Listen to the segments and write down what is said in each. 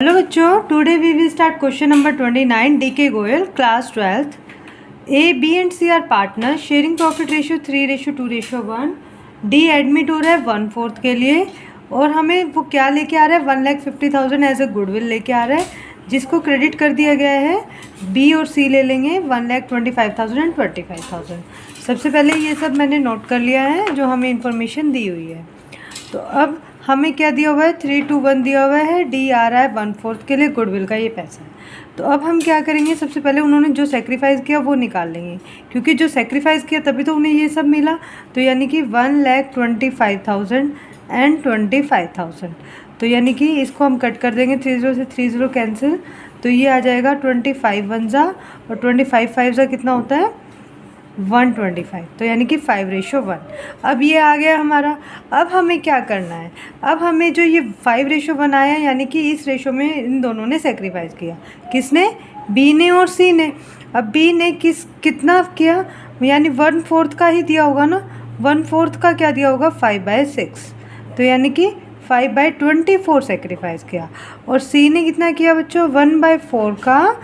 Hello बच्चों, today we will start question number 29 DK Goyal class 12th। A B and C are partner sharing profit ratio 3:2:1। D admit हो रहा है 1/4 के लिए और हमें वो क्या लेके आ रहा है 1,50,000 एज अ गुडविल लेके आ रहा है जिसको क्रेडिट कर दिया गया है। बी और सी ले लेंगे 1,25,000 एंड 25,000। सबसे पहले ये सब मैंने नोट कर लिया है जो हमें इन्फॉर्मेशन दी हुई है। तो अब हमें क्या दिया हुआ है 3:1 दिया हुआ है। डी आ रहा है 1/4 के लिए गुडविल का ये पैसा है। तो अब हम क्या करेंगे, सबसे पहले उन्होंने जो सेक्रीफाइस किया वो निकाल लेंगे क्योंकि जो सेक्रीफाइस किया तभी तो उन्हें ये सब मिला। तो यानी कि 1,25,000 एंड 25,000। तो यानी कि इसको हम कट कर देंगे, 30 से 30 कैंसिल। तो ये आ जाएगा 25 1 जा और 25 5 जा कितना होता है 125। तो यानी कि 5:1। अब ये आ गया हमारा। अब हमें क्या करना है, अब हमें जो ये 5:1 आया यानी कि इस रेशो में इन दोनों ने सेक्रीफाइस किया। किसने? बी ने और सी ने। अब बी ने कितना किया, यानी 1/4 का ही दिया होगा ना। 1/4 का क्या दिया होगा 5/6। तो यानी कि 5/24 सेक्रीफाइस किया। और सी ने कितना किया बच्चों 1/4 का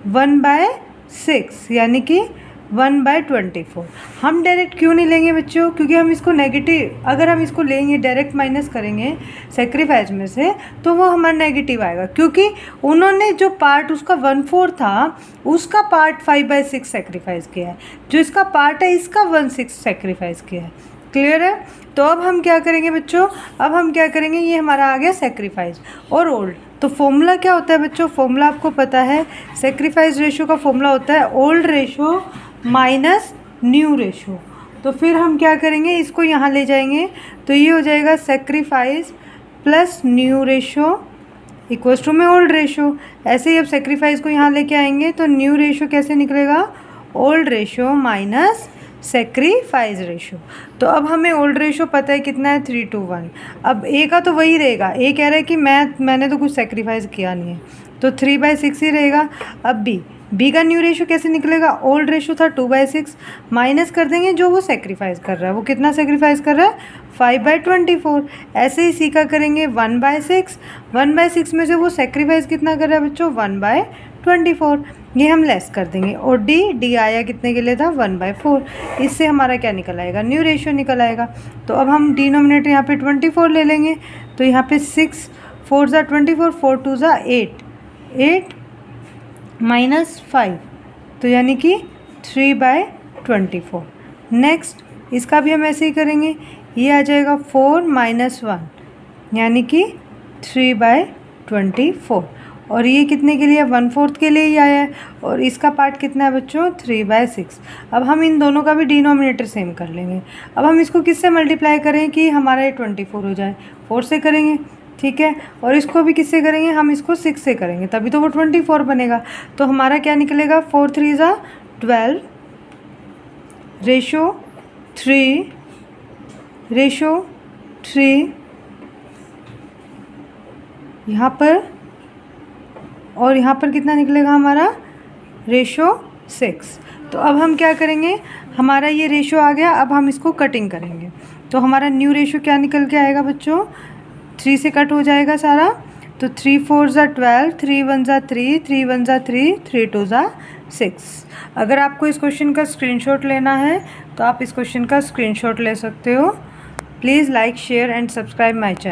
1/6 यानी कि 1/24। हम डायरेक्ट क्यों नहीं लेंगे बच्चों, क्योंकि हम इसको नेगेटिव, अगर हम इसको लेंगे डायरेक्ट माइनस करेंगे सेक्रीफाइस में से तो वो हमारा नेगेटिव आएगा क्योंकि उन्होंने जो पार्ट उसका 1/4 था उसका पार्ट 5/6 सेक्रीफाइस किया है, जो इसका पार्ट है इसका 1/6 सेक्रीफाइस किया है। क्लियर है? तो अब हम क्या करेंगे बच्चों, अब हम क्या करेंगे, ये हमारा आ गया सेक्रीफाइस और ओल्ड। तो फॉर्मूला क्या होता है बच्चों, फॉर्मूला आपको पता है, सेक्रीफाइस रेशो का फॉर्मूला होता है old ratio minus new ratio. तो फिर हम क्या करेंगे, इसको यहाँ ले जाएंगे तो ये हो जाएगा sacrifice plus new ratio equals to में ओल्ड रेशो। ऐसे ही अब सेक्रीफाइस को यहाँ लेके आएंगे तो न्यू रेशो कैसे निकलेगा, old ratio minus sacrifice ratio. तो अब हमें ओल्ड रेशो पता है कितना है 3:1। अब ए का तो वही रहेगा, ए कह रहा है कि मैंने तो कुछ सेक्रीफाइस किया नहीं है तो 3/6 ही रहेगा। अब बी का न्यू रेशो कैसे निकलेगा, ओल्ड रेशो था 2/6 माइनस कर देंगे जो वो सेक्रीफाइस कर रहा है, वो कितना सेक्रीफाइस कर रहा है 5/24। ऐसे ही सी का करेंगे 1/6, 1/6 में से वो सेक्रीफाइस कितना कर रहा है बच्चों 1/24। ये हम लेस कर देंगे और डी आया कितने के लिए था 1/4। इससे हमारा क्या निकल आएगा, न्यू रेशो निकल आएगा। तो अब हम डिनोमिनेटर यहाँ पे 24 ले लेंगे तो यहाँ पे 6 4 ज़ा 24, 4 2 ज़ा 8 -5 तो यानी कि 3/24। नेक्स्ट इसका भी हम ऐसे ही करेंगे, ये आ जाएगा 4 - 1 यानी कि 3/24। और ये कितने के लिए 1/4 के लिए ही आया है और इसका पार्ट कितना है बच्चों 3/6। अब हम इन दोनों का भी डिनोमिनेटर सेम कर लेंगे। अब हम इसको किससे मल्टीप्लाई करें कि हमारा ये 24 हो जाए, 4 से करेंगे, ठीक है। और इसको भी किससे करेंगे, हम इसको 6 से करेंगे तभी तो वो 24 बनेगा। तो हमारा क्या निकलेगा 4 3 ज़ा 12 रेशो 3 यहाँ पर, और यहाँ पर कितना निकलेगा हमारा रेशो 6। तो अब हम क्या करेंगे, हमारा ये रेशो आ गया, अब हम इसको कटिंग करेंगे तो हमारा न्यू रेशो क्या निकल के आएगा बच्चों 3 से कट हो जाएगा सारा। तो 3 4 ज़ा 12, 3 1 ज़ा 3, 3 1 ज़ा 3, 3 2 ज़ा 6। अगर आपको इस क्वेश्चन का स्क्रीनशॉट लेना है तो आप इस क्वेश्चन का स्क्रीनशॉट ले सकते हो। Please like share and subscribe my channel.